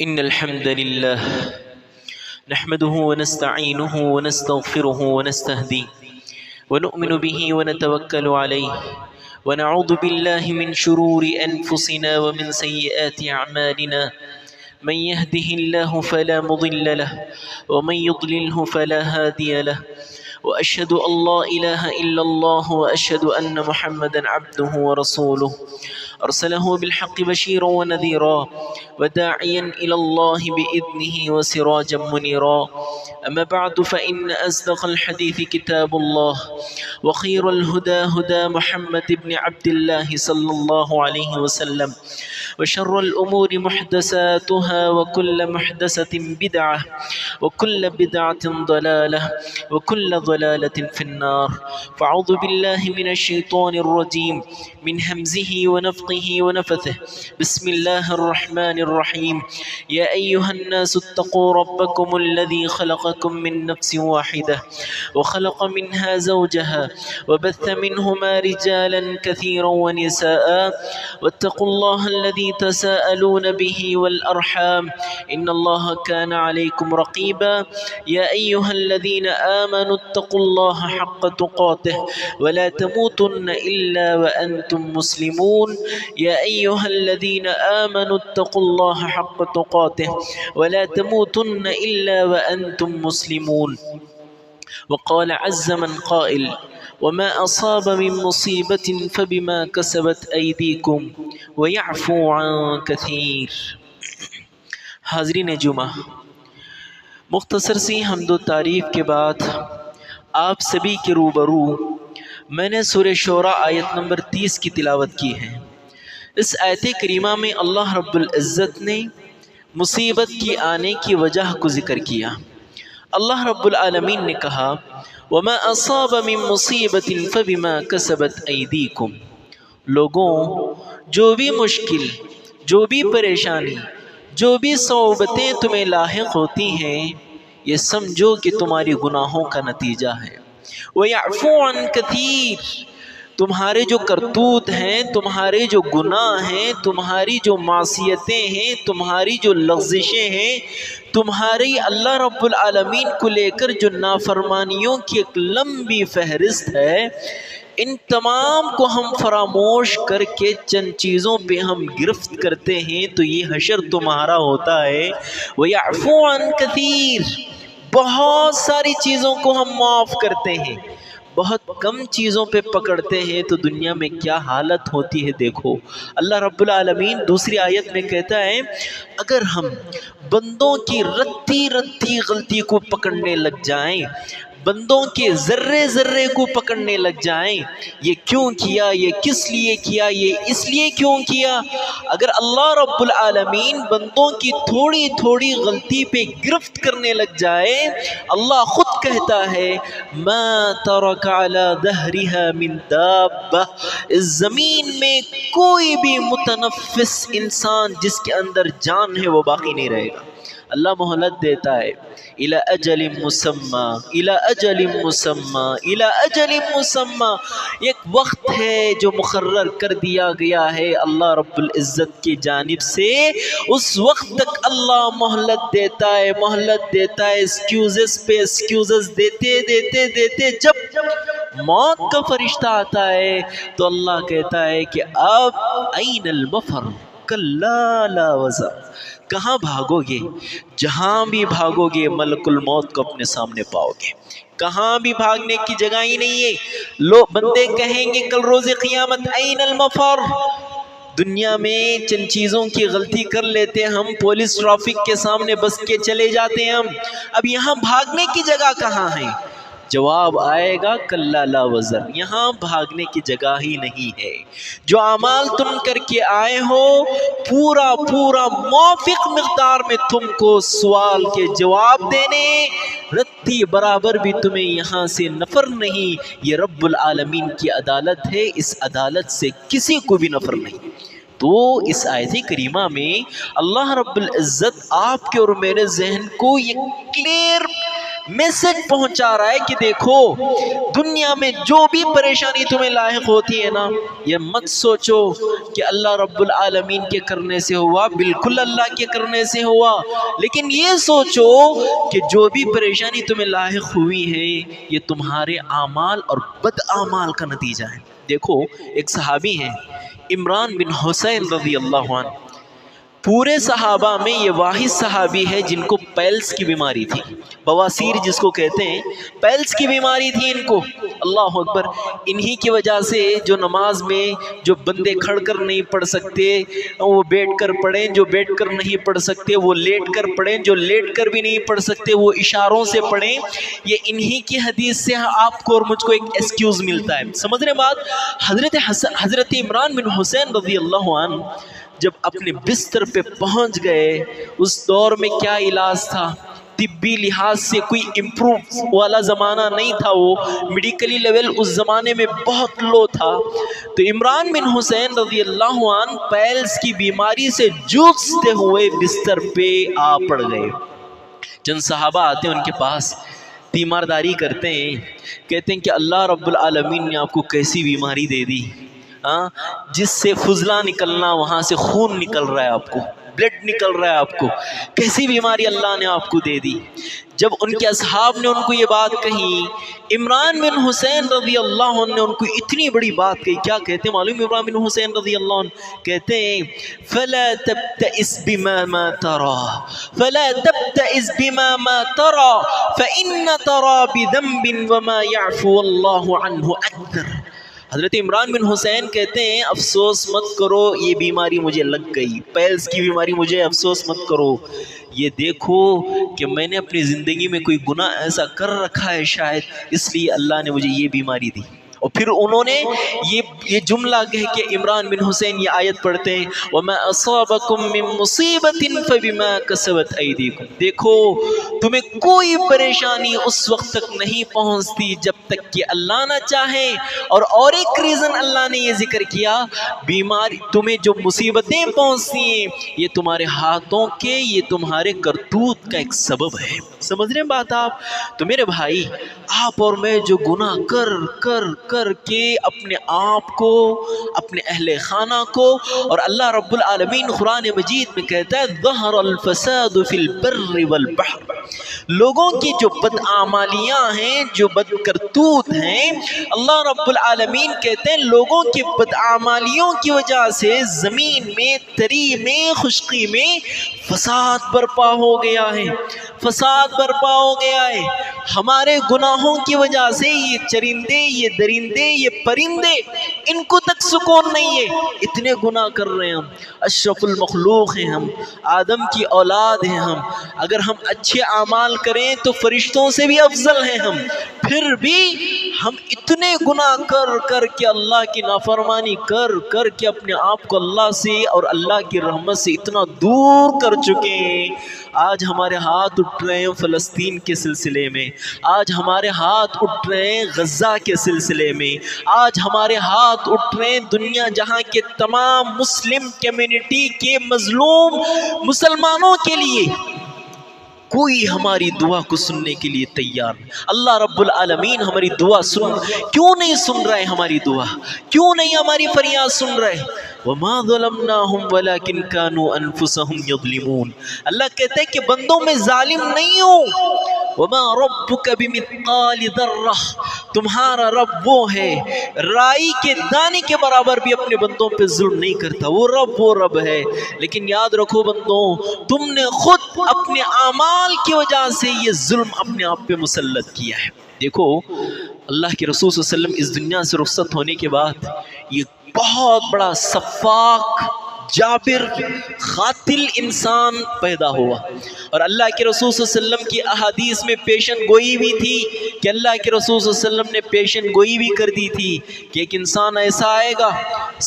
إن الحمد لله نحمده ونستعينه ونستغفره ونستهديه ونؤمن به ونتوكل عليه ونعوذ بالله من شرور أنفسنا ومن سيئات أعمالنا. من يهده الله فلا مضل له ومن يضلله فلا هادي له، وأشهد أن لا إله إلا الله وأشهد أن محمدا عبده ورسوله أرسله بالحق بشيرا ونذيرا وداعيا إلى الله بإذنه وسراجا منيرا. أما بعد، فإن أصدق الحديث كتاب الله، وخير الهدى هدى محمد بن عبد الله صلى الله عليه وسلم، وشر الأمور محدثاتها وكل محدثة بدعة وكل بدعة ضلالة وكل ضلالة في النار. فأعوذ بالله من الشيطان الرجيم من همزه ونفخه ونفثه. بسم الله الرحمن الرحيم. يا أيها الناس اتقوا ربكم الذي خلقكم من نفس واحدة وخلق منها زوجها وبث منهما رجالا كثيرا ونساء، واتقوا الله الذي تساءلون به والأرحام إن الله كان عليكم رقيبا. يا أيها الذين آمنوا اتقوا الله حق تقاته ولا تموتن إلا وأنتم مسلمون. يا أيها الذين آمنوا اتقوا الله حق تقاته ولا تموتن إلا وأنتم مسلمون. وقال عز من قائل: وما أصاب من مصيبة فبما كسبت أيديكم ويعفو عن كثير. حاضرین جمعہ، مختصر سی حمد و تعریف کے بعد آپ سبھی کے روبرو میں نے سورہ شعراء آیت نمبر 30 کی تلاوت کی ہے. اس آیت کریمہ میں اللہ رب العزت نے مصیبت کی آنے کی وجہ کو ذکر کیا. اللہ رب العالمین نے کہا: وَمَا أَصَابَ مِن مُّصِيبَةٍ فَبِمَا كَسَبَتْ أَيْدِيكُمْ. لوگوں، جو بھی مشکل، جو بھی پریشانی، جو بھی صعوبتیں تمہیں لاحق ہوتی ہیں، یہ سمجھو کہ تمہاری گناہوں کا نتیجہ ہے. وَيَعْفُو عَن كَثِيرٍ. تمہارے جو کرتوت ہیں، تمہارے جو گناہ ہیں، تمہاری جو معصیتیں ہیں، تمہاری جو لغزشیں ہیں، تمہاری اللہ رب العالمین کو لے کر جو نافرمانیوں کی ایک لمبی فہرست ہے، ان تمام کو ہم فراموش کر کے چند چیزوں پہ ہم گرفت کرتے ہیں تو یہ حشر تمہارا ہوتا ہے. وَيَعْفُو عَن كَثِيرٍ. بہت ساری چیزوں کو ہم معاف کرتے ہیں، بہت کم چیزوں پہ پکڑتے ہیں تو دنیا میں کیا حالت ہوتی ہے دیکھو. اللہ رب العالمین دوسری آیت میں کہتا ہے: اگر ہم بندوں کی رتی رتی غلطی کو پکڑنے لگ جائیں، بندوں کے ذرے ذرے کو پکڑنے لگ جائیں، یہ کیوں کیا، یہ کس لیے کیا، یہ اس لیے کیوں کیا، اگر اللہ رب العالمین بندوں کی تھوڑی تھوڑی غلطی پہ گرفت کرنے لگ جائے، اللہ خود کہتا ہے: ما ترک علی ظہرہا من دابہ. اس زمین میں کوئی بھی متنفس انسان جس کے اندر جان ہے وہ باقی نہیں رہے گا. اللہ مہلت دیتا ہے الی اجل مسمی، الی اجل مسمی، الی اجل مسمی. ایک وقت ہے جو مقرر کر دیا گیا ہے اللہ رب العزت کی جانب سے. اس وقت تک اللہ مہلت دیتا ہے، مہلت دیتا ہے، ایکسکیوزز پہ ایکسکیوزز دیتے دیتے دیتے جب موت کا فرشتہ آتا ہے تو اللہ کہتا ہے کہ اب این المفر کلا لا وزر. کہاں بھاگو گے؟ جہاں بھی بھاگو گے ملک الموت کو اپنے سامنے پاؤ گے. کہاں بھی بھاگنے کی جگہ ہی نہیں ہے. بندے کہیں گے کل روز قیامت این المفر. دنیا میں چند چیزوں کی غلطی کر لیتے ہم، پولیس ٹریفک کے سامنے بس کے چلے جاتے ہم، اب یہاں بھاگنے کی جگہ کہاں ہے؟ جواب آئے گا کلا لا وزر. یہاں بھاگنے کی جگہ ہی نہیں ہے. جو اعمال تم کر کے آئے ہو پورا پورا موافق مقدار میں تم کو سوال کے جواب دینے، رتی برابر بھی تمہیں یہاں سے نفر نہیں. یہ رب العالمین کی عدالت ہے، اس عدالت سے کسی کو بھی نفر نہیں. تو اس آیت کریمہ میں اللہ رب العزت آپ کے اور میرے ذہن کو یہ کلیئر میسج پہنچا رہا ہے کہ دیکھو دنیا میں جو بھی پریشانی تمہیں لاحق ہوتی ہے نا، یہ مت سوچو کہ اللہ رب العالمین کے کرنے سے ہوا، بالکل اللہ کے کرنے سے ہوا، لیکن یہ سوچو کہ جو بھی پریشانی تمہیں لاحق ہوئی ہے یہ تمہارے اعمال اور بد اعمال کا نتیجہ ہے۔ دیکھو ایک صحابی ہیں عمران بن حسین رضی اللہ عنہ، پورے صحابہ میں یہ واحد صحابی ہے جن کو پیلس کی بیماری تھی، بواسیر جس کو کہتے ہیں، پیلس کی بیماری تھی ان کو۔ اللہ اکبر، انہی کی وجہ سے جو نماز میں جو بندے کھڑ کر نہیں پڑھ سکتے وہ بیٹھ کر پڑھیں، جو بیٹھ کر نہیں پڑھ سکتے وہ لیٹ کر پڑھیں، جو لیٹ کر بھی نہیں پڑھ سکتے وہ اشاروں سے پڑھیں، یہ انہی کی حدیث سے آپ کو اور مجھ کو ایک ایکسکیوز ملتا ہے۔ سمجھ رہے بات؟ حضرت عمران بن حسین رضی اللہ عنہ جب اپنے بستر پہ پہنچ گئے، اس دور میں کیا علاج تھا، طبی لحاظ سے کوئی امپروو والا زمانہ نہیں تھا، وہ میڈیکلی لیول اس زمانے میں بہت لو تھا، تو عمران بن حسین رضی اللہ عنہ پیلس کی بیماری سے جوجھتے ہوئے بستر پہ آ پڑ گئے۔ چند صحابہ آتے ہیں ان کے پاس، تیمارداری کرتے ہیں، کہتے ہیں کہ اللہ رب العالمین نے آپ کو کیسی بیماری دے دی، جس سے فضلہ نکلنا، وہاں سے خون نکل رہا ہے، آپ کو بلڈ نکل رہا ہے، آپ کو کیسی بیماری اللہ نے آپ کو دے دی۔ جب ان کے اصحاب نے ان کو یہ بات کہی، عمران بن حسین رضی اللہ عنہ نے ان کو اتنی بڑی بات کہی، کیا کہتے ہیں معلوم؟ عمران بن حسین رضی اللہ عنہ کہتے ہیں فَلَا تَبْتَئِسْ بِمَا مَا تَرَى فَلَا تَبْتَئِسْ بِمَا مَا تَرَى فَإِنَّ تَرَى بِذَنْبٍ وَمَا يَعْفُوَ اللَّهُ عَنْهُ أَكْثَرُ۔ حضرت عمران بن حسین کہتے ہیں افسوس مت کرو، یہ بیماری مجھے لگ گئی، پیلس کی بیماری مجھے، افسوس مت کرو، یہ دیکھو کہ میں نے اپنی زندگی میں کوئی گناہ ایسا کر رکھا ہے شاید، اس لیے اللہ نے مجھے یہ بیماری دی۔ اور پھر انہوں نے یہ جملہ کہہ کے عمران بن حسین یہ آیت پڑھتے ہیں وَمَا أَصَابَكُم مِّن مُّصِيبَةٍ فَبِمَا كَسَبَتْ أَيْدِيكُمْ۔ دیکھو تمہیں کوئی پریشانی اس وقت تک نہیں پہنچتی جب تک کہ اللہ نہ چاہے، اور ایک ریزن اللہ نے یہ ذکر کیا، بیماری تمہیں جو مصیبتیں پہنچتی ہیں یہ تمہارے ہاتھوں کے، یہ تمہارے کرتوت کا ایک سبب ہے۔ سمجھ رہے ہیں بات آپ؟ تو میرے بھائی، آپ اور میں جو گناہ کر کے اپنے آپ کو، اپنے اہل خانہ کو، اور اللہ رب العالمین قرآن مجید میں کہتا ہے ظہر الفساد فی البر والبحر، لوگوں کی جو بدعمالیاں ہیں، جو بد کرتوت ہیں، اللہ رب العالمین کہتے ہیں لوگوں کی بدعمالیوں کی وجہ سے زمین میں، تری میں، خشکی میں فساد برپا ہو گیا ہے، فساد برپا ہو گیا ہے۔ ہمارے گناہوں کی وجہ سے یہ چرندے، یہ درندے، یہ پرندے، ان کو تک سکون نہیں ہے، اتنے گناہ کر رہے ہیں ہم، اشرف المخلوق ہیں ہم، آدم کی اولاد ہیں ہم، اگر ہم اچھے اعمال کریں تو فرشتوں سے بھی افضل ہیں ہم، پھر بھی ہم اتنے گناہ کر کے، اللہ کی نافرمانی کر کے اپنے آپ کو اللہ سے اور اللہ کی رحمت سے اتنا دور کر چکے ہیں۔ آج ہمارے ہاتھ اٹھ رہے ہیں فلسطین کے سلسلے میں، آج ہمارے ہاتھ اٹھ رہے ہیں غزہ کے سلسلے میں، آج ہمارے ہاتھ اٹھ رہے ہیں دنیا جہاں کے تمام مسلم کمیونٹی کے مظلوم مسلمانوں کے لیے۔ کوئی ہماری دعا کو سننے کے لیے تیار نہیں۔ اللہ رب العالمین ہماری دعا کیوں نہیں سن رہے؟ ہماری دعا کیوں نہیں ہماری فریاد سن رہے؟ وَمَا ظَلَمْنَاهُمْ وَلَكِنْ كَانُوا أَنفُسَهُمْ يَظْلِمُونَ۔ اللہ کہتے ہیں کہ بندوں میں ظالم نہیں ہوں۔ وَمَا رَبُّكَ بِمِثْقَالِ ذَرَّةٍ، تمہارا رب وہ ہے رائی کے دانے کے برابر بھی اپنے بندوں پہ ظلم نہیں کرتا، وہ رب ہے۔ لیکن یاد رکھو بندوں، تم نے خود اپنے اعمال کی وجہ سے یہ ظلم اپنے آپ پہ مسلط کیا ہے۔ دیکھو اللہ کے رسول صلی اللہ علیہ وسلم اس دنیا سے رخصت ہونے کے بعد یہ بہت بڑا سفاک، جابر، قاتل انسان پیدا ہوا، اور اللہ کے رسول صلی اللہ علیہ وسلم کی احادیث میں پیشن گوئی بھی تھی کہ اللہ کے رسول صلی اللہ علیہ وسلم نے پیشن گوئی بھی کر دی تھی کہ ایک انسان ایسا آئے گا،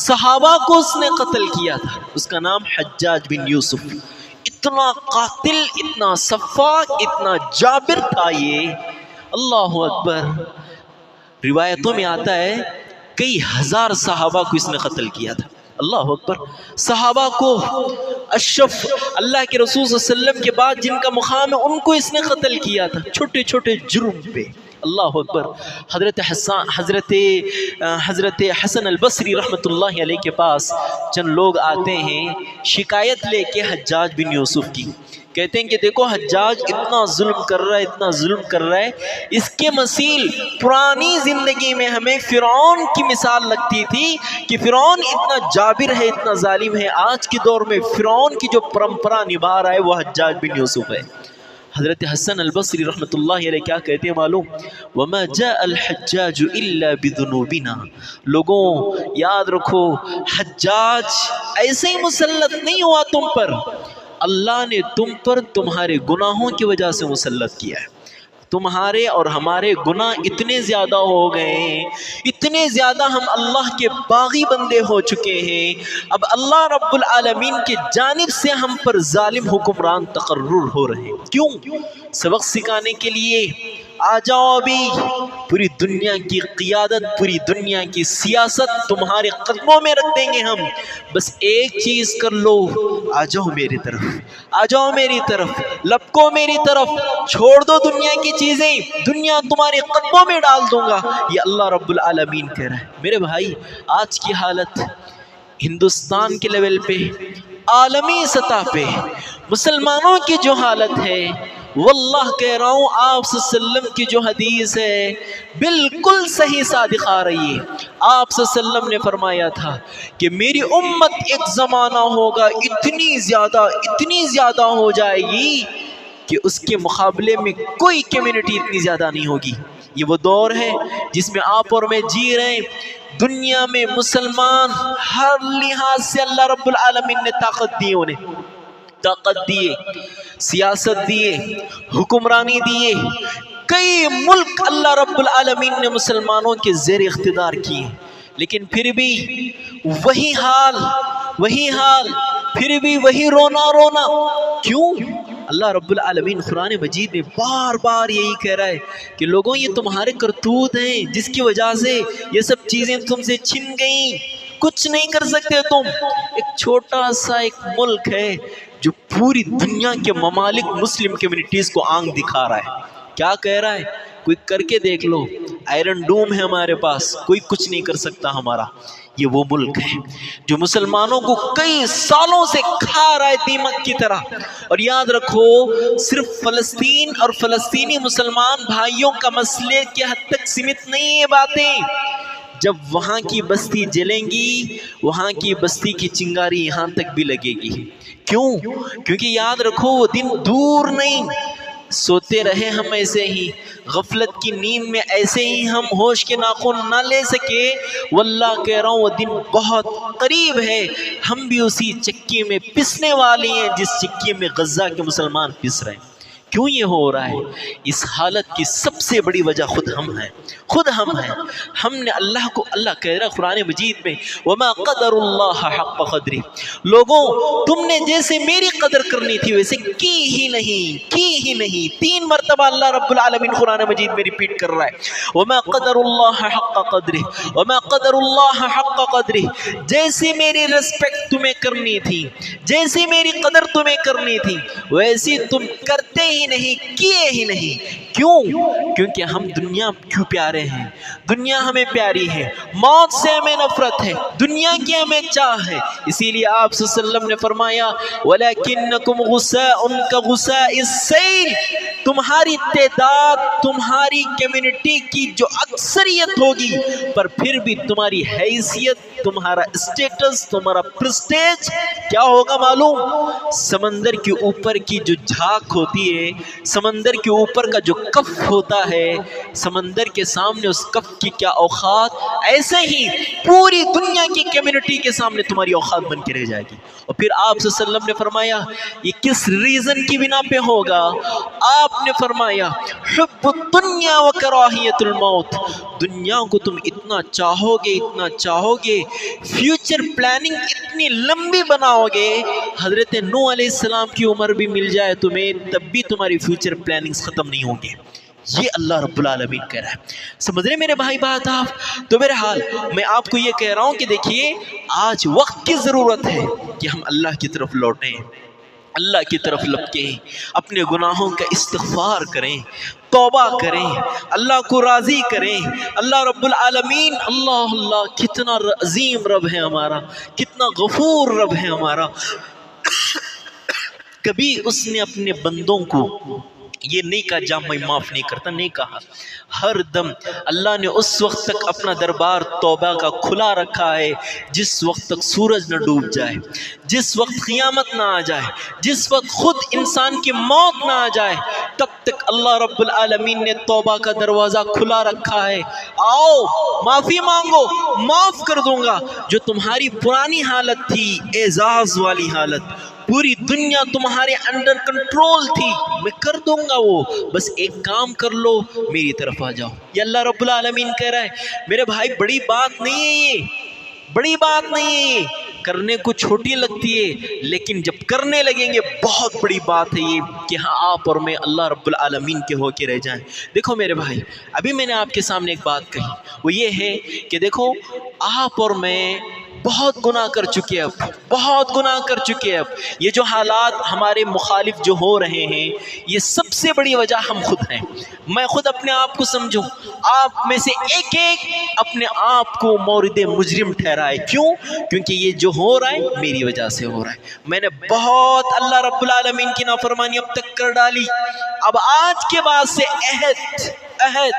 صحابہ کو اس نے قتل کیا تھا، اس کا نام حجاج بن یوسف، اتنا قاتل، اتنا سفاک، اتنا جابر تھا یہ، اللہ اکبر۔ روایتوں میں آتا ہے کئی ہزار صحابہ کو اس نے قتل کیا تھا، اللہ اکبر۔ صحابہ کو اشرف اللہ کے رسول صلی اللہ علیہ وسلم کے بعد جن کا مقام ہے ان کو اس نے قتل کیا تھا، چھوٹے چھوٹے جرم پہ۔ اللہ اکبر۔ حضرت حسن البصری رحمۃ اللہ علیہ کے پاس چند لوگ آتے ہیں شکایت لے کے حجاج بن یوسف کی، کہتے ہیں کہ دیکھو حجاج اتنا ظلم کر رہا ہے، اتنا ظلم کر رہا ہے، اس کے مثیل پرانی زندگی میں ہمیں فرعون کی مثال لگتی تھی کہ فرعون اتنا جابر ہے، اتنا ظالم ہے، آج کے دور میں فرعون کی جو پرمپرا نبھا رہا ہے وہ حجاج بن یوسف ہے۔ حضرت حسن البصری رحمۃ اللہ علیہ کیا کہتے ہیں معلوم؟ وَمَا جَاءَ الْحَجَّاجُ إِلَّا بِذُنُوبِنَا۔ لوگوں یاد رکھو، حجاج ایسے ہی مسلط نہیں ہوا تم پر، اللہ نے تم پر تمہارے گناہوں کی وجہ سے مسلط کیا ہے۔ تمہارے اور ہمارے گناہ اتنے زیادہ ہو گئے ہیں، اتنے زیادہ ہم اللہ کے باغی بندے ہو چکے ہیں، اب اللہ رب العالمین کی جانب سے ہم پر ظالم حکمران تقرر ہو رہے ہیں۔ کیوں؟ سبق سکھانے کے لیے آ جاؤ، ابھی پوری دنیا کی قیادت، پوری دنیا کی سیاست تمہارے قدموں میں رکھ دیں گے ہم، بس ایک چیز کر لو، آ جاؤ میری طرف، آ جاؤ میری طرف، لپکو میری طرف، چھوڑ دو دنیا کی چیزیں، دنیا تمہارے قدموں میں ڈال دوں گا، یہ اللہ رب العالمین کہہ رہا ہے۔ میرے بھائی، آج کی حالت ہندوستان کے لیول پہ، عالمی سطح پہ مسلمانوں کی جو حالت ہے، واللہ کہہ رہا ہوں آپ صلی اللہ علیہ وسلم کی جو حدیث ہے بالکل صحیح صادق آ رہی ہے۔ آپ صلی اللہ علیہ وسلم نے فرمایا تھا کہ میری امت ایک زمانہ ہوگا اتنی زیادہ ہو جائے گی کہ اس کے مقابلے میں کوئی کمیونٹی اتنی زیادہ نہیں ہوگی۔ یہ وہ دور ہے جس میں آپ اور میں جی رہے ہیں۔ دنیا میں مسلمان ہر لحاظ سے اللہ رب العالمین نے طاقت دی، انہیں طاقت دیے، سیاست دیے، حکمرانی دیے، کئی ملک اللہ رب العالمین نے مسلمانوں کے زیر اقتدار کیے، لیکن پھر بھی وہی حال، پھر بھی وہی رونا۔ کیوں؟ اللہ رب العالمین قرآن مجید میں بار بار یہی کہہ رہا ہے کہ لوگوں یہ تمہارے کرتوت ہیں جس کی وجہ سے یہ سب چیزیں تم سے چھن گئیں، کچھ نہیں کر سکتے تم۔ ایک چھوٹا سا ایک ملک ہے جو پوری دنیا کے ممالک مسلم کمیونٹیز کو آنکھ دکھا رہا ہے، کیا کہہ رہا ہے؟ کوئی کر کے دیکھ لو، آئرن ڈوم ہے ہمارے پاس، کوئی کچھ نہیں کر سکتا ہمارا۔ یہ وہ ملک ہے جو مسلمانوں کو کئی سالوں سے کھا رہا ہے دیمک کی طرح۔ اور یاد رکھو، صرف فلسطین اور فلسطینی مسلمان بھائیوں کا مسئلے کی حد تک سمت نہیں ہے باتیں، جب وہاں کی بستی جلیں گی، وہاں کی بستی کی چنگاری یہاں تک بھی لگے گی۔ کیوں؟ کیونکہ یاد رکھو وہ دن دور نہیں، سوتے رہے ہم ایسے ہی، غفلت کی نیند میں ایسے ہی ہم ہوش کے ناخن نہ لے سکے، واللہ کہہ رہا ہوں وہ دن بہت قریب ہے، ہم بھی اسی چکی میں پسنے والی ہیں جس چکی میں غزہ کے مسلمان پس رہے ہیں۔ کیوں یہ ہو رہا ہے؟ اس حالت کی سب سے بڑی وجہ خود ہم ہیں، ہم نے اللہ کو، اللہ کہہ رہا قرآن مجید میں وَمَا قَدَرُ اللَّهَ حَقَّ قَدْرِهِ، لوگوں تم نے جیسے میری قدر کرنی تھی ویسے کی ہی نہیں۔ 3 مرتبہ اللہ رب العالمین قرآن مجید میں ریپیٹ کر رہا ہے وَمَا قَدَرُ اللَّهَ حَقَّ قَدْرِهِ وَمَا قَدَرُ اللَّهَ حَقَّ قَدْرِهِ، جیسے میری ریسپیکٹ تمہیں کرنی تھی، جیسے میری قدر تمہیں کرنی تھی، ویسی تم کرتے ہی نہیں، کیے ہی نہیں۔ کیوں؟ کیونکہ ہم دنیا کیوں پیارے ہیں، دنیا ہمیں پیاری ہے، موت سے ہمیں نفرت ہے، دنیا کی ہمیں چاہ ہے۔ اسی لیے آپ صلی اللہ علیہ وسلم نے فرمایا وَلَكِنَّكُمْ غُثَاءٌ كَغُثَاءِ السَّيْلِ، تمہاری تعداد، تمہاری کمیونٹی کی جو اکثریت ہوگی، پر پھر بھی تمہاری حیثیت، تمہارا اسٹیٹس، تمہارا پرسٹیج کیا ہوگا معلوم؟ سمندر کے اوپر کی جو جھاگ ہوتی ہے، سمندر کے اوپر کا جو کف ہوتا ہے، سمندر کے سامنے اس کف کی کیا اوقات، ایسے ہی پوری دنیا کی کمیونٹی کے سامنے تمہاری اوقات بن کے رہ جائے گی۔ اور پھر آپ صلی اللہ علیہ وسلم نے فرمایا یہ کس ریزن کی بنا پہ ہوگا؟ آپ نے فرمایا حب الدنیا و کراہیت الموت، دنیا کو تم اتنا چاہو گے، فیوچر پلاننگ اتنی لمبی بناؤ گے، حضرت نوح علیہ السلام کی عمر بھی مل جائے تمہیں تب بھی تمہاری فیوچر پلاننگز ختم نہیں ہوں گے۔ یہ اللہ رب العالمین کہہ رہا ہے. سمجھ رہے میرے بھائی بات آپ؟ تو میرے حال میں آپ کو یہ کہہ رہا ہوں کہ دیکھیے آج وقت کی ضرورت ہے کہ ہم اللہ کی طرف لوٹیں، اللہ کی طرف لپکیں، اپنے گناہوں کا استغفار کریں، توبہ کریں، اللہ کو راضی کریں. اللہ رب العالمین اللہ اللہ کتنا عظیم رب ہے ہمارا، کتنا غفور رب ہے ہمارا. کبھی اس نے اپنے بندوں کو یہ نہیں کہا جا میں معاف نہیں کرتا، نہیں کہا. ہر دم اللہ نے اس وقت تک اپنا دربار توبہ کا کھلا رکھا ہے جس وقت تک سورج نہ ڈوب جائے، جس وقت قیامت نہ آ جائے، جس وقت خود انسان کی موت نہ آ جائے، تب تک اللہ رب العالمین نے توبہ کا دروازہ کھلا رکھا ہے. آؤ معافی مانگو، معاف کر دوں گا. جو تمہاری پرانی حالت تھی اعزاز والی حالت، پوری دنیا تمہارے انڈر کنٹرول تھی، میں کر دوں گا وہ، بس ایک کام کر لو میری طرف آ جاؤ. یہ اللہ رب العالمین کہہ رہا ہے. میرے بھائی بڑی بات نہیں ہے، یہ بڑی بات نہیں ہے، یہ کرنے کو چھوٹی لگتی ہے لیکن جب کرنے لگیں گے بہت بڑی بات ہے یہ کہ ہاں آپ اور میں اللہ رب العالمین کے ہو کے رہ جائیں. دیکھو میرے بھائی ابھی میں نے آپ کے سامنے ایک بات کہی، وہ یہ ہے کہ دیکھو آپ اور میں بہت گناہ کر چکے، اب بہت گناہ کر چکے. اب یہ جو حالات ہمارے مخالف جو ہو رہے ہیں یہ سب سے بڑی وجہ ہم خود ہیں. میں خود اپنے آپ کو سمجھوں، آپ میں سے ایک ایک اپنے آپ کو مورد مجرم ٹھہرائے. کیوں؟ کیونکہ یہ جو ہو رہا ہے میری وجہ سے ہو رہا ہے. میں نے بہت اللہ رب العالمین کی نافرمانی اب تک کر ڈالی. اب آج کے بعد سے عہد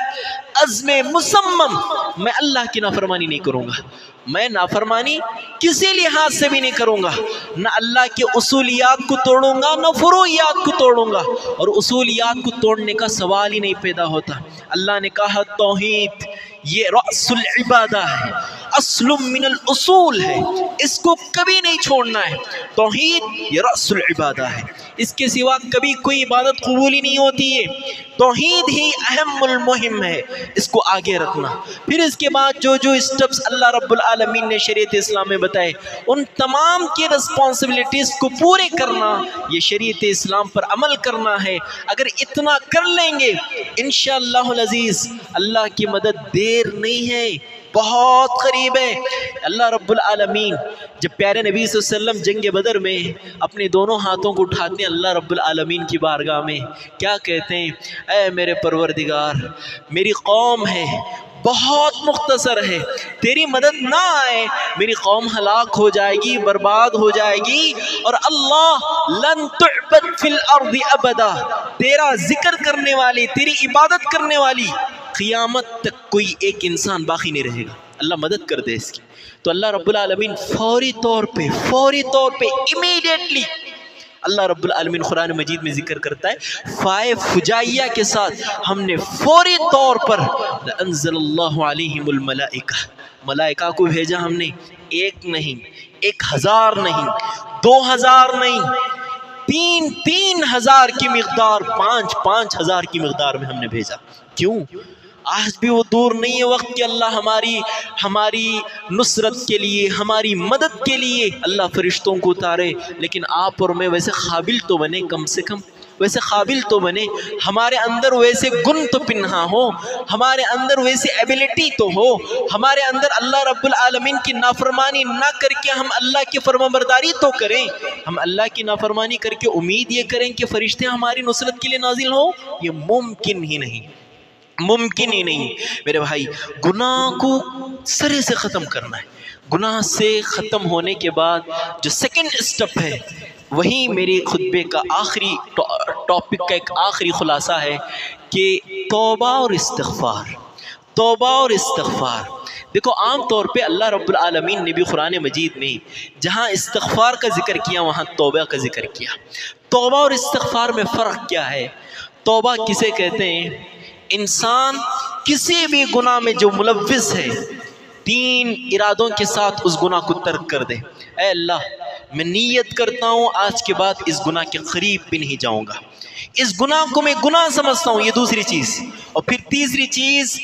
عزم مصمم میں اللہ کی نافرمانی نہیں کروں گا. میں نافرمانی کسی لحاظ سے بھی نہیں کروں گا، نہ اللہ کے اصولیات کو توڑوں گا نہ فروعیات کو توڑوں گا، اور اصولیات کو توڑنے کا سوال ہی نہیں پیدا ہوتا. اللہ نے کہا توحید یہ رأس العبادہ ہے، اصل من الاصول ہے، اس کو کبھی نہیں چھوڑنا ہے. توحید یہ رأس العبادہ ہے، اس کے سوا کبھی کوئی عبادت قبول ہی نہیں ہوتی ہے. توحید ہی اہم المہم ہے، اس کو آگے رکھنا. پھر اس کے بعد جو جو اسٹیپس اللہ رب العالمین نے شریعت اسلام میں بتائے ان تمام کی رسپانسبلٹیز کو پورے کرنا، یہ شریعت اسلام پر عمل کرنا ہے. اگر اتنا کر لیں گے انشاءاللہ العزیز اللہ کی مدد دیر نہیں ہے، بہت قریب ہے. اللہ رب العالمین جب پیارے نبی صلی اللہ علیہ وسلم جنگ بدر میں اپنے دونوں ہاتھوں کو اٹھاتے ہیں اللہ رب العالمین کی بارگاہ میں، کیا کہتے ہیں؟ اے میرے پروردگار میری قوم ہے بہت مختصر ہے، تیری مدد نہ آئے میری قوم ہلاک ہو جائے گی، برباد ہو جائے گی. اور اللہ لن تعبد فی الارض ابدا، تیرا ذکر کرنے والی، تیری عبادت کرنے والی قیامت تک کوئی ایک انسان باقی نہیں رہے گا. اللہ مدد کر دے اس کی. تو اللہ رب العالمین فوری طور پہ امیڈیٹلی اللہ رب العالمین قرآن مجید میں ذکر کرتا ہے 5 فجائیہ کے ساتھ ہم نے فوری طور پر انزل اللہ علیہم الملائکہ، ملائکہ کو بھیجا ہم نے. ایک نہیں، 1000 نہیں، 2000 نہیں، 3,000 کی مقدار، 5,000 کی مقدار میں ہم نے بھیجا. کیوں؟ آج بھی وہ دور نہیں ہے وقت کہ اللہ ہماری نصرت کے لیے، ہماری مدد کے لیے اللہ فرشتوں کو اتارے. لیکن آپ اور میں ویسے قابل تو بنے، کم سے کم ویسے قابل تو بنے، ہمارے اندر ویسے گن تو پنہا ہو، ہمارے اندر ویسے ایبیلٹی تو ہو، ہمارے اندر اللہ رب العالمین کی نافرمانی نہ کر کے ہم اللہ کی فرمانبرداری تو کریں. ہم اللہ کی نافرمانی کر کے امید یہ کریں کہ فرشتے ہماری نصرت کے لیے نازل ہوں، یہ ممکن ہی نہیں، ممکن ہی نہیں. میرے بھائی گناہ کو سرے سے ختم کرنا ہے. گناہ سے ختم ہونے کے بعد جو سیکنڈ اسٹیپ ہے وہی میرے خطبے کا آخری ٹاپک کا ایک آخری خلاصہ ہے کہ توبہ اور استغفار. توبہ اور استغفار. دیکھو عام طور پہ اللہ رب العالمین نے بھی قرآن مجید میں جہاں استغفار کا ذکر کیا وہاں توبہ کا ذکر کیا. توبہ اور استغفار میں فرق کیا ہے؟ توبہ کسے کہتے ہیں؟ انسان کسی بھی گناہ میں جو ملوث ہے 3 ارادوں کے ساتھ اس گناہ کو ترک کر دے. اے اللہ میں نیت کرتا ہوں آج کے بعد اس گناہ کے قریب بھی نہیں جاؤں گا، اس گناہ کو میں گناہ سمجھتا ہوں، یہ دوسری چیز. اور پھر تیسری چیز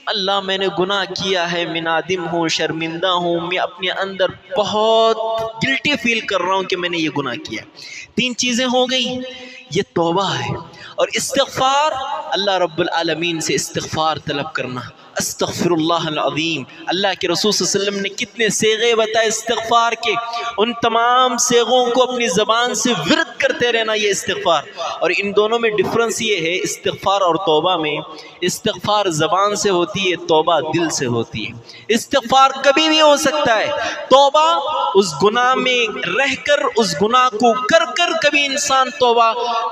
اللہ میں نے گناہ کیا ہے، میں نادم ہوں، شرمندہ ہوں، میں اپنے اندر بہت گلٹی فیل کر رہا ہوں کہ میں نے یہ گناہ کیا. 3 چیزیں ہو گئی. یہ توبہ ہے. اور استغفار اللہ رب العالمین سے استغفار طلب کرنا. استغفر اللہ العظیم. اللہ کے رسول صلی اللہ علیہ وسلم نے کتنے صیغے بتائے استغفار کے، ان تمام صیغوں کو اپنی زبان سے ورد کرتے رہنا، یہ استغفار. اور ان دونوں میں ڈفرنس یہ ہے استغفار اور توبہ میں، استغفار زبان سے ہوتی ہے، توبہ دل سے ہوتی ہے. استغفار کبھی بھی ہو سکتا ہے، توبہ اس گناہ میں رہ کر، اس گناہ کو کر کر کبھی انسان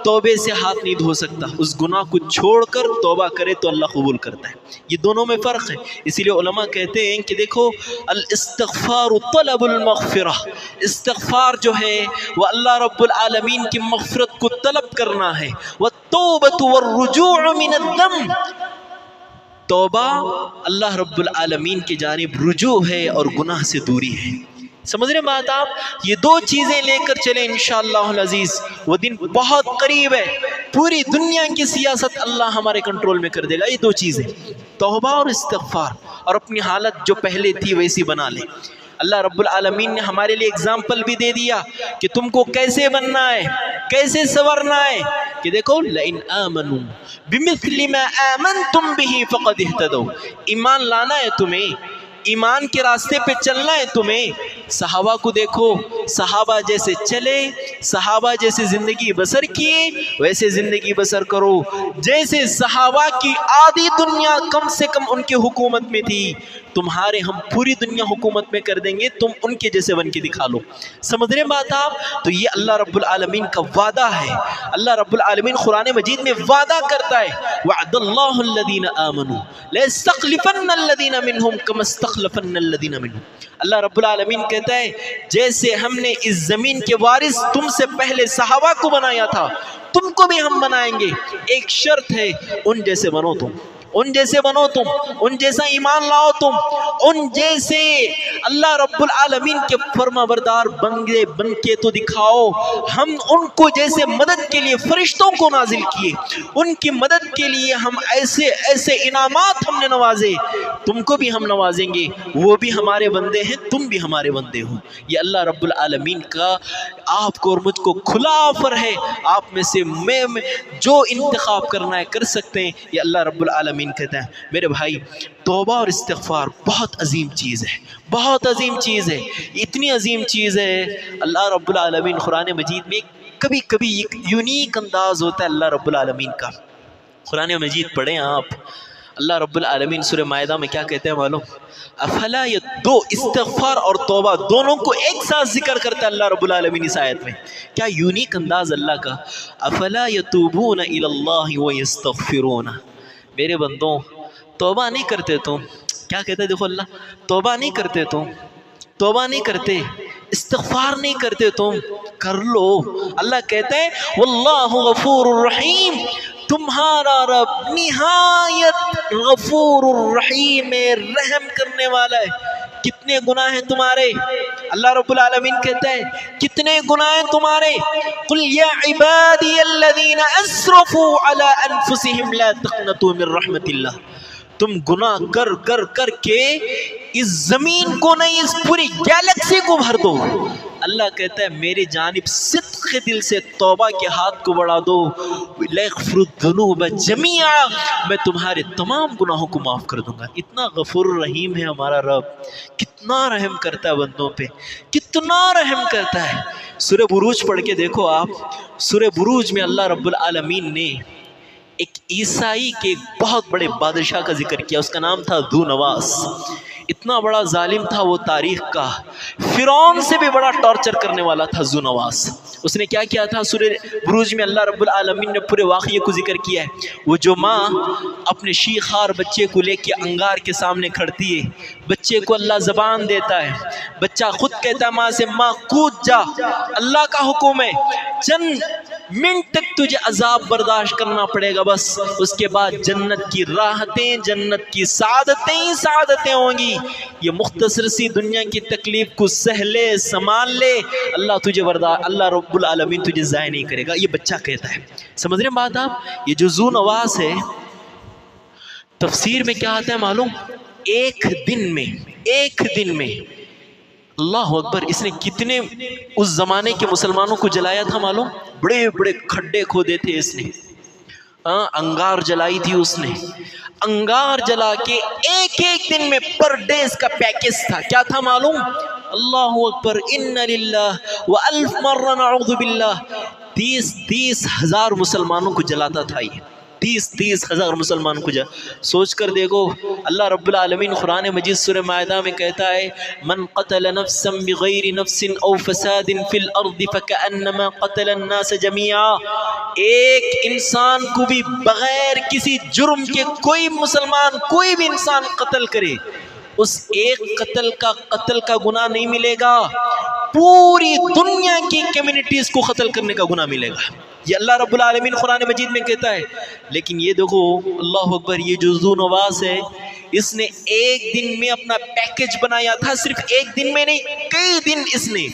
توبے سے ہاتھ نہیں دھو سکتا. اس گناہ کو چھوڑ کر توبہ کرے تو اللہ قبول کرتا ہے. یہ دونوں میں فرق ہے. اسی لیے علماء کہتے ہیں کہ دیکھو الاستغفار طلب المغفرہ، استغفار جو ہے وہ اللہ رب العالمین کی مغفرت کو طلب کرنا ہے. والتوبۃ والرجوع من الذنب، توبہ اللہ رب العالمین کی جانب رجوع ہے اور گناہ سے دوری ہے. سمجھ رہے بات آپ؟ یہ دو چیزیں لے کر چلیں انشاءاللہ العزیز، وہ دن بہت قریب ہے، پوری دنیا کی سیاست اللہ ہمارے کنٹرول میں کر دے گا. یہ دو چیزیں توبہ اور استغفار، اور اپنی حالت جو پہلے تھی ویسی بنا لیں. اللہ رب العالمین نے ہمارے لیے اگزامپل بھی دے دیا کہ تم کو کیسے بننا ہے، کیسے سنورنا ہے. کہ دیکھو لئن آمنوا بمثل ما آمنتم به فقد اهتدوا، ایمان لانا ہے تمہیں، ایمان کے راستے پہ چلنا ہے تمہیں. صحابہ کو دیکھو، صحابہ جیسے چلے، صحابہ جیسے زندگی بسر کیے ویسے زندگی بسر کرو. جیسے صحابہ کی آدھی دنیا کم سے کم ان کے حکومت میں تھی، تمہارے ہم پوری دنیا حکومت میں کر دیں گے، تم ان کے جیسے بن کے دکھا لو. سمجھ رہے بات آپ؟ تو یہ اللہ رب العالمین کا وعدہ ہے. اللہ رب العالمین قرآن مجید میں وعدہ کرتا ہے وعد اللہ الذین آمنوا لَيَسْتَخْلِفَنَّ الَّذِينَ مِنْهُمْ كَمَا اسْتَخْلَفَنَّ الَّذِينَ مِنْهُمْ. اللہ رب العالمین کہتا ہے جیسے ہم نے اس زمین کے وارث تم سے پہلے صحابہ کو بنایا تھا، تم کو بھی ہم بنائیں گے. ایک شرط ہے، ان جیسے بنو تم، ان جیسے بنو تم، ان جیسا ایمان لاؤ تم، ان جیسے اللہ رب العالمین کے فرما بردار بن کے تو دکھاؤ. ہم ان کو جیسے مدد کے لیے فرشتوں کو نازل کیے، ان کی مدد کے لیے ہم ایسے ایسے انعامات ہم نے نوازے، تم کو بھی ہم نوازیں گے. وہ بھی ہمارے بندے ہیں، تم بھی ہمارے بندے ہو. یہ اللہ رب العالمین کا آپ کو اور مجھ کو کھلا آفر ہے. آپ میں سے میں جو انتخاب کرنا ہے کر سکتے ہیں. یہ اللہ رب العالمین کہتا ہے. میرے بھائی، توبہ اور استغفار بہت عظیم چیز ہے، بہت عظیم چیز ہے. اتنی عظیم چیز ہے اللہ رب العالمین قرآن مجید میں کبھی کبھی ایک یونیک انداز ہوتا ہے اللہ رب العالمین کا. قرآن مجید پڑھیں آپ، اللہ رب العالمین سورہ مائدہ میں کیا کہتے ہیں معلوم؟ افلا دو استغفار اور توبہ دونوں کو ایک ساتھ ذکر کرتا ہے اللہ رب العالمین اس آیت میں. کیا یونیک انداز اللہ کا. افلا یتوبون الی اللہ ویستغفرون. میرے بندوں، توبہ نہیں کرتے تم. کیا کہتے ہیں دیکھو اللہ، توبہ نہیں کرتے تم، توبہ نہیں کرتے، استغفار نہیں کرتے تم، کر لو. اللہ کہتے ہیں واللہ غفور الرحیم، تمہارا رب نہایت غفور الرحیم، رحم کرنے والا ہے. کتنے گناہ ہیں تمہارے؟ اللہ رب العالمین کہتا ہے کتنے گناہ ہیں تمہارے. قل یا عبادی الذین اسرفوا علی انفسہم لا تقنطوا من رحمت اللہ. تم گناہ کر کر کر کے اس زمین کو نہیں، اس پوری گیلیکسی کو بھر دو. اللہ کہتا ہے میری جانب صدق دل سے توبہ کے ہاتھ کو بڑھا دو. لیغفر الذنوب جمیعا، میں تمہارے تمام گناہوں کو معاف کر دوں گا. اتنا غفور الرحیم ہے ہمارا رب، کتنا رحم کرتا ہے بندوں پہ، کتنا رحم کرتا ہے. سورہ بروج پڑھ کے دیکھو آپ. سورہ بروج میں اللہ رب العالمین نے ایک عیسائی کے بہت بڑے بادشاہ کا ذکر کیا. اس کا نام تھا ذو نواس. اتنا بڑا ظالم تھا وہ تاریخ کا، فرعون سے بھی بڑا ٹارچر کرنے والا تھا ذو نواس. اس نے کیا کیا تھا؟ سورہ بروج میں اللہ رب العالمین نے پورے واقعے کو ذکر کیا ہے. وہ جو ماں اپنے شیخار بچے کو لے کے انگار کے سامنے کھڑتی ہے، بچے کو اللہ زبان دیتا ہے، بچہ خود کہتا ہے ماں سے ماں کود جا، اللہ کا حکم ہے، چند منٹ تک تجھے عذاب برداشت کرنا پڑے گا، بس اس کے بعد جنت کی راحتیں، جنت کی سعادتیں ہی سعادتیں ہوں گی. یہ مختصر سی دنیا کی تکلیف کو سہ لے، سنبھال لے، اللہ رب العالمین تجھے ضائع نہیں کرے گا. یہ بچہ کہتا ہے. سمجھ رہے ہیں بات آپ؟ یہ جو ذو نواس ہے، تفسیر میں کیا آتا ہے معلوم؟ ایک دن میں اللہ اکبر، اس نے کتنے اس زمانے کے مسلمانوں کو جلایا تھا معلوم؟ بڑے بڑے کھڈے کھودے تھے اس نے، انگار جلائی تھی اس نے، انگار جلا کے ایک ایک دن میں پر ڈے اس کا پیکج تھا، کیا تھا معلوم؟ اللہ اکبر، ان للہ والف مرہ نعوذ باللہ، 30 ہزار مسلمانوں کو جلاتا تھا یہ، 30 ہزار مسلمانوں کو سوچ کر دیکھو۔ اللہ رب العالمین قرآن مجید سورہ مائدہ میں کہتا ہے من قتل نفسا بغیر نفس او فساد فی الارض فکأنما قتل الناس جميعا، ایک انسان کو بھی بغیر کسی جرم کے کوئی مسلمان کوئی بھی انسان قتل کرے، اس ایک قتل کا گناہ نہیں ملے گا، پوری دنیا کی کمیونٹیز کو قتل کرنے کا گناہ ملے گا، یہ اللہ رب العالمین قرآن مجید میں کہتا ہے۔ لیکن یہ دیکھو اللہ اکبر، یہ جو ذو نواس ہے اس نے ایک دن میں اپنا پیکج بنایا تھا، صرف ایک دن میں نہیں، کئی دن اس نے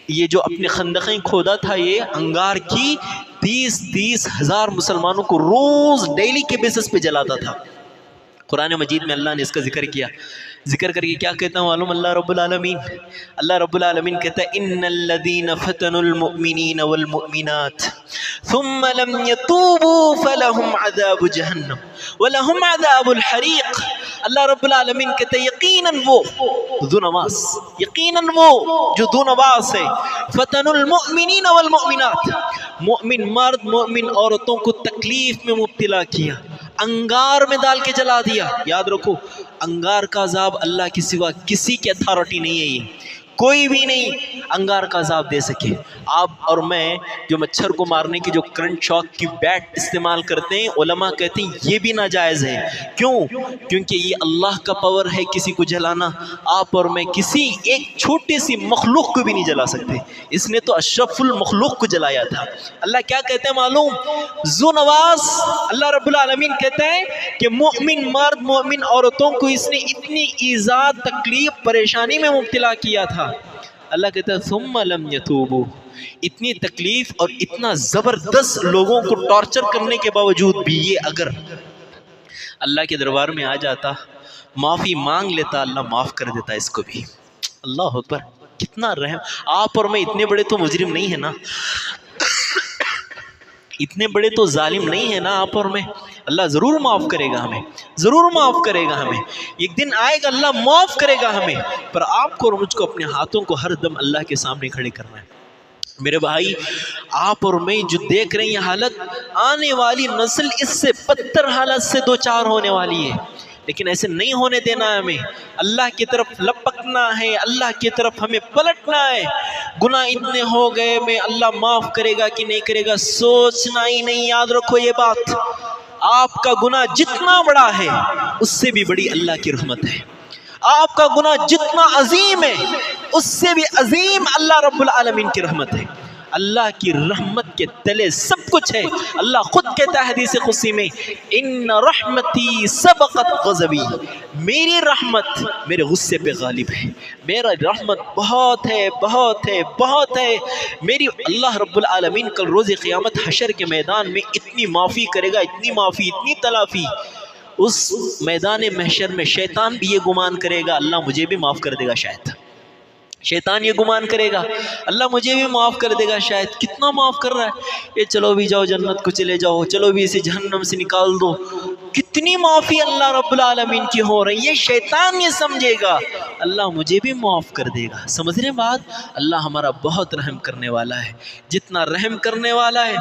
یہ جو اپنے خندقیں کھودا تھا، یہ انگار کی 30 ہزار مسلمانوں کو روز ڈیلی کے بیسس پہ جلاتا تھا۔ قرآن مجید میں اللہ نے اس کا ذکر کیا، ذکر کر کے کیا کہتا ہوں معلوم؟ اللہ رب العالمین کہتا ہے ان الذین فتنوا المؤمنین والمؤمنات ثم لم يتوبوا فلهم عذاب جہنم ولهم عذاب الحریق۔ اللہ رب العالمین کہتا ہے یقیناً وہ ذو نواس، یقیناً وہ جو ذو نواس ہے، فتنوا المؤمنین والمؤمنات، مومن مرد مومن عورتوں کو تکلیف میں مبتلا کیا، انگار میں ڈال کے جلا دیا۔ یاد رکھو انگار کا عذاب اللہ کے سوا کسی کی اتھارٹی نہیں ہے، یہ کوئی بھی نہیں انگار کا عذاب دے سکے۔ آپ اور میں جو مچھر کو مارنے کی جو کرنٹ شاک کی بیٹ استعمال کرتے ہیں، علماء کہتے ہیں یہ بھی ناجائز ہے۔ کیوں؟ کیونکہ یہ اللہ کا پاور ہے کسی کو جلانا، آپ اور میں کسی ایک چھوٹی سی مخلوق کو بھی نہیں جلا سکتے، اس نے تو اشرف المخلوق کو جلایا تھا۔ اللہ کیا کہتے ہیں معلوم؟ ذو نواس، اللہ رب العالمین کہتا ہے کہ مومن مرد مومن عورتوں کو اس نے اتنی ایذا تکلیف پریشانی میں مبتلا کیا تھا، اللہ کہتا ہے ثم لم یتوبوا، اتنی تکلیف اور اتنا زبردست لوگوں کو ٹارچر کرنے کے باوجود بھی یہ اگر اللہ کے دربار میں آ جاتا، معافی مانگ لیتا، اللہ معاف کر دیتا اس کو بھی۔ اللہ اکبر، کتنا رحم۔ آپ اور میں اتنے بڑے تو مجرم نہیں ہیں نا، اتنے بڑے تو ظالم نہیں ہیں نا آپ اور میں، اللہ ضرور معاف کرے گا ہمیں، ضرور معاف کرے گا ہمیں، ایک دن آئے گا اللہ معاف کرے گا ہمیں، پر آپ کو اور مجھ کو اپنے ہاتھوں کو ہر دم اللہ کے سامنے کھڑے کرنا ہے۔ میرے بھائی، آپ اور میں جو دیکھ رہے ہیں یہ حالت، آنے والی نسل اس سے بدتر حالت سے دوچار ہونے والی ہے، لیکن ایسے نہیں ہونے دینا ہے، ہمیں اللہ کی طرف لپکنا ہے، اللہ کی طرف ہمیں پلٹنا ہے۔ گناہ اتنے ہو گئے میں اللہ معاف کرے گا کہ نہیں کرے گا سوچنا ہی نہیں، یاد رکھو یہ بات، آپ کا گناہ جتنا بڑا ہے اس سے بھی بڑی اللہ کی رحمت ہے، آپ کا گناہ جتنا عظیم ہے اس سے بھی عظیم اللہ رب العالمین کی رحمت ہے۔ اللہ کی رحمت کے تلے سب کچھ ہے۔ اللہ خود کہتا ہے حدیث قدسی میں ان رحمتی سبقت غضبی، میری رحمت میرے غصے پہ غالب ہے، میرا رحمت بہت ہے بہت ہے بہت ہے میری۔ اللہ رب العالمین کل روز قیامت حشر کے میدان میں اتنی معافی کرے گا، اتنی معافی، اتنی تلافی، اس میدان محشر میں شیطان بھی یہ گمان کرے گا اللہ مجھے بھی معاف کر دے گا، شاید شیطان یہ گمان کرے گا اللہ مجھے بھی معاف کر دے گا، شاید کتنا معاف کر رہا ہے، یہ چلو بھی جاؤ جنت کو چلے جاؤ، چلو بھی اسے جہنم سے نکال دو، کتنی معافی اللہ رب العالمین کی ہو رہی ہے۔ شیطان یہ سمجھے گا اللہ مجھے بھی معاف کر دے گا۔ سمجھ رہے بات؟ اللہ ہمارا بہت رحم کرنے والا ہے، جتنا رحم کرنے والا ہے،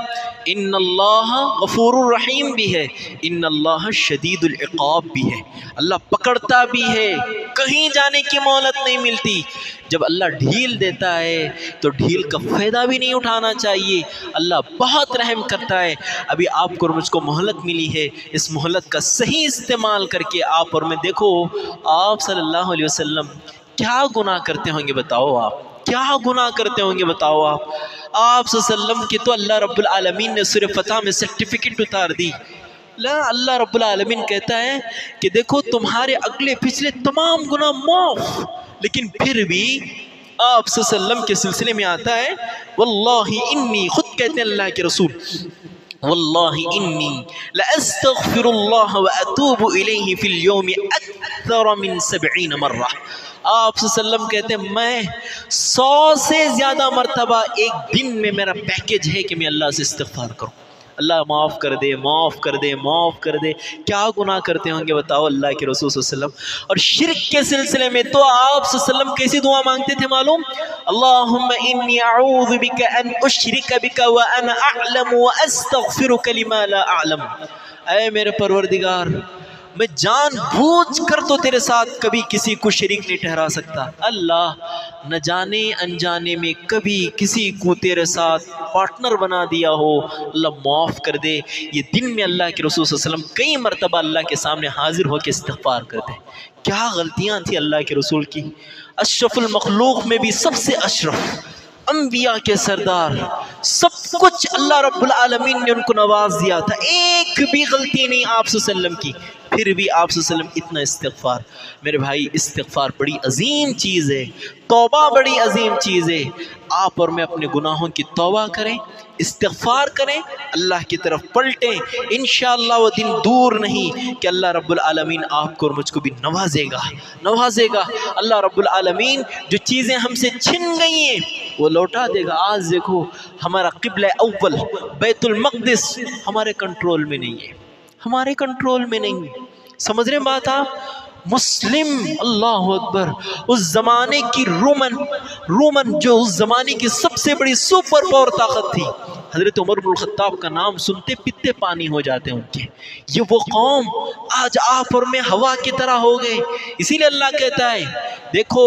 ان اللہ غفور الرحیم بھی ہے، ان اللہ شدید العقاب بھی ہے، اللہ پکڑتا بھی ہے، کہیں جانے کی مہلت نہیں ملتی۔ جب اللہ ڈھیل دیتا ہے تو ڈھیل کا فائدہ بھی نہیں اٹھانا چاہیے، اللہ بہت رحم کرتا ہے۔ ابھی آپ کو اور مجھ کو مہلت ملی ہے، اس مہلت کا صحیح استعمال کر کے آپ اور میں دیکھو آپ صلی اللہ علیہ وسلم کیا گناہ کرتے ہوں گے، بتاؤ آپ کیا گناہ کرتے ہوں گے، بتاؤ آپ صلی اللہ علیہ وسلم کی تو اللہ رب العالمین نے سورہ فتح میں سرٹیفکیٹ اتار دی۔ اللہ رب العالمین کہتا ہے کہ دیکھو تمہارے اگلے پچھلے تمام گناہ معاف، لیکن پھر بھی آپ صلی اللہ علیہ وسلم کے سلسلے میں آتا ہے واللہ انی، خود کہتے ہیں اللہ کے رسول واللہ انی لاستغفر اللہ واتوب الیہ فی اليوم اکثر من 70 مرہ، آپ صلی اللہ علیہ وسلم کہتے ہیں میں 100 سے زیادہ مرتبہ ایک دن میں میرا پیکیج ہے کہ میں اللہ سے استغفار کروں، اللہ معاف کر دے، معاف کر دے، معاف کر دے۔ کیا گناہ کرتے ہوں گے بتاؤ اللہ کے رسول صلی اللہ علیہ وسلم۔ اور شرک کے سلسلے میں تو آپ صلی اللہ علیہ وسلم کیسی دعا مانگتے تھے معلوم؟ اللہم انی اعوذ بک ان اشرک بک وانا اعلم واستغفرک لما لا اعلم۔ اے میرے پروردگار، میں جان بوجھ کر تو تیرے ساتھ کبھی کسی کو شریک نہیں ٹھہرا سکتا، اللہ نہ جانے انجانے میں کبھی کسی کو تیرے ساتھ پارٹنر بنا دیا ہو، اللہ معاف کر دے۔ یہ دن میں اللہ کے رسول صلی اللہ علیہ وسلم کئی مرتبہ اللہ کے سامنے حاضر ہو کے استغفار کرتے۔ کیا غلطیاں تھی اللہ کے رسول کی، اشرف المخلوق میں بھی سب سے اشرف، انبیاء کے سردار، سب کچھ اللہ رب العالمین نے ان کو نواز دیا تھا، ایک بھی غلطی نہیں آپ صلی اللہ علیہ وسلم کی، پھر بھی آپ صلی اللہ علیہ وسلم اتنا استغفار۔ میرے بھائی استغفار بڑی عظیم چیز ہے، توبہ بڑی عظیم چیز ہے۔ آپ اور میں اپنے گناہوں کی توبہ کریں، استغفار کریں، اللہ کی طرف پلٹیں، انشاءاللہ وہ دن دور نہیں کہ اللہ رب العالمین آپ کو اور مجھ کو بھی نوازے گا۔ اللہ رب العالمین جو چیزیں ہم سے چھن گئی ہیں وہ لوٹا دے گا۔ آج دیکھو ہمارا قبلہ اول بیت المقدس ہمارے کنٹرول میں نہیں ہے، ہمارے کنٹرول میں نہیں ہے۔ سمجھ رہے ہیں بات آپ؟ مسلم، اللہ اکبر، اس زمانے کی رومن جو اس زمانے کی سب سے بڑی سپر پاور طاقت تھی، حضرت عمر بن الخطاب کا نام سنتے پیتے پانی ہو جاتے ہیں ان کے۔ یہ وہ قوم آج آپ اور میں ہوا کی طرح ہو گئے۔ اسی لیے اللہ کہتا ہے دیکھو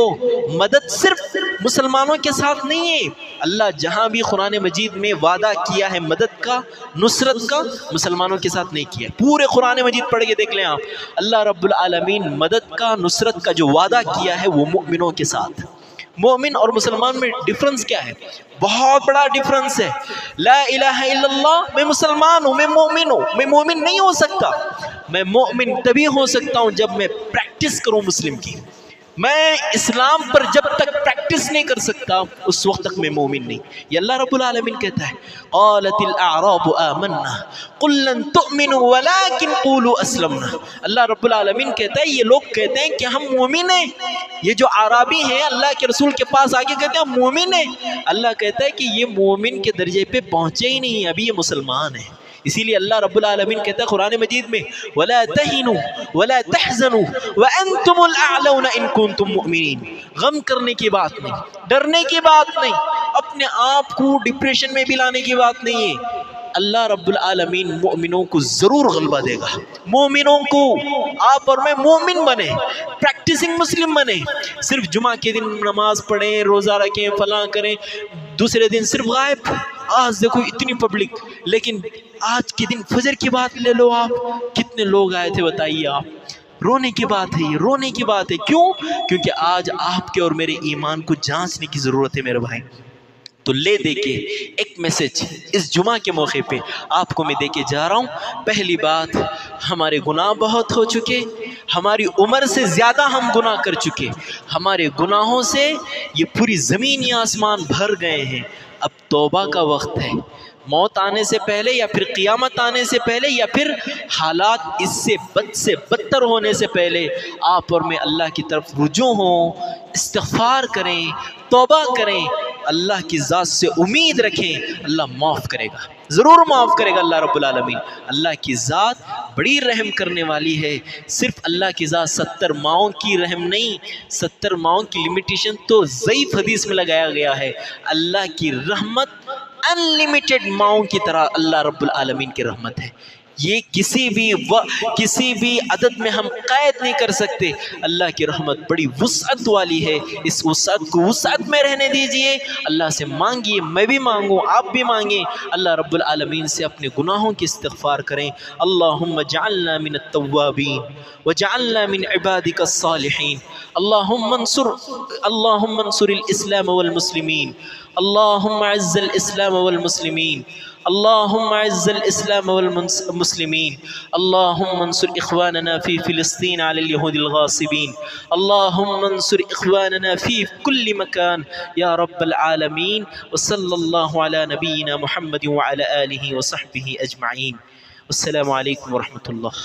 مدد صرف مسلمانوں کے ساتھ نہیں ہے، اللہ جہاں بھی قرآن مجید میں وعدہ کیا ہے مدد کا، نصرت کا، مسلمانوں کے ساتھ نہیں کیا۔ پورے قرآن مجید پڑھ کے دیکھ لیں آپ، اللہ رب العالمین مدد کا، نصرت کا جو وعدہ کیا ہے وہ مومنوں کے ساتھ۔ مومن اور مسلمان میں ڈفرنس کیا ہے؟ بہت بڑا ڈفرنس ہے۔ لا الہ الا اللہ، میں مسلمان ہوں، میں مومن ہوں، میں مومن نہیں ہو سکتا۔ میں مومن تبھی ہو سکتا ہوں جب میں پریکٹس کروں مسلم کی۔ میں اسلام پر جب تک پریکٹس نہیں کر سکتا اس وقت تک میں مومن نہیں۔ یہ اللہ رب العالمین کہتا ہے قالت الاعراب آمنا قل لن تؤمنوا ولكن قولوا اسلمنا۔ اللہ رب العالمین کہتا ہے یہ لوگ کہتے ہیں کہ ہم مومن ہیں، یہ جو عربی ہیں اللہ کے رسول کے پاس آگے کہتے ہیں ہم مومن ہیں، اللہ کہتا ہے کہ یہ مومن کے درجے پہ پہنچے ہی نہیں، ابھی یہ مسلمان ہیں۔ اسی لیے اللہ رب العالمین کہتا ہے قرآن مجید میں وَلَا تَهِنُوا وَلَا تَحْزَنُوا وَأَنْتُمُ الْأَعْلَوْنَ إِن كُنتُم مُؤْمِنِينَ۔ غم کرنے کی بات نہیں، ڈرنے کی بات نہیں، اپنے آپ کو ڈپریشن میں بھی لانے کی بات نہیں ہے۔ اللہ رب العالمین مومنوں کو ضرور غلبہ دے گا۔ مومنوں کو آپ اور میں مومن بنے، پریکٹسنگ مسلم بنے، صرف جمعہ کے دن نماز پڑھیں، روزہ رکھیں، فلاں کریں، دوسرے دن صرف غائب۔ آج دیکھو اتنی پبلک، لیکن آج کے دن فجر کی بات لے لو آپ، کتنے لوگ آئے تھے بتائیے آپ؟ رونے کی بات ہے، یہ رونے کی بات ہے۔ کیوں؟ کیونکہ آج آپ کے اور میرے ایمان کو جانچنے کی ضرورت ہے میرے بھائی۔ تو لے دے کے ایک میسج اس جمعہ کے موقع پہ آپ کو میں دے کے جا رہا ہوں۔ پہلی بات، ہمارے گناہ بہت ہو چکے، ہماری عمر سے زیادہ ہم گناہ کر چکے، ہمارے گناہوں سے یہ پوری زمین یا آسمان بھر گئے ہیں۔ اب توبہ کا وقت ہے، موت آنے سے پہلے یا پھر قیامت آنے سے پہلے یا پھر حالات اس سے بد سے بدتر ہونے سے پہلے آپ اور میں اللہ کی طرف رجوع ہوں، استغفار کریں، توبہ کریں، اللہ کی ذات سے امید رکھیں، اللہ معاف کرے گا، ضرور معاف کرے گا اللہ رب العالمین۔ اللہ کی ذات بڑی رحم کرنے والی ہے۔ صرف اللہ کی ذات 70 ماؤں کی رحم نہیں، 70 ماؤں کی لمیٹیشن تو ضعیف حدیث میں لگایا گیا ہے۔ اللہ کی رحمت انلیمیٹڈ ماؤں کی طرح اللہ رب العالمین کی رحمت ہے، یہ کسی بھی عدد میں ہم قید نہیں کر سکتے۔ اللہ کی رحمت بڑی وسعت والی ہے، اس وسعت کو وسعت میں رہنے دیجئے، اللہ سے مانگیے، میں بھی مانگوں، آپ بھی مانگیں، اللہ رب العالمین سے اپنے گناہوں کی استغفار کریں۔ اللہم اجعلنا من التوابین وجعلنا من عبادک الصالحین۔ اللہم انصر الاسلام والمسلمین، اللہم اعز الاسلام والمسلمین، اللہم اعز الاسلام والمسلمین، اللہم انصر اخواننا فی فلسطین علی الیہود الغاصبین، اللہم انصر اخواننا فی کل مکان یا رب العالمین، وصلی اللہ علی نبینا محمد وعلی آلہ وصحبہ اجمعین۔ السلام علیکم ورحمۃ اللہ۔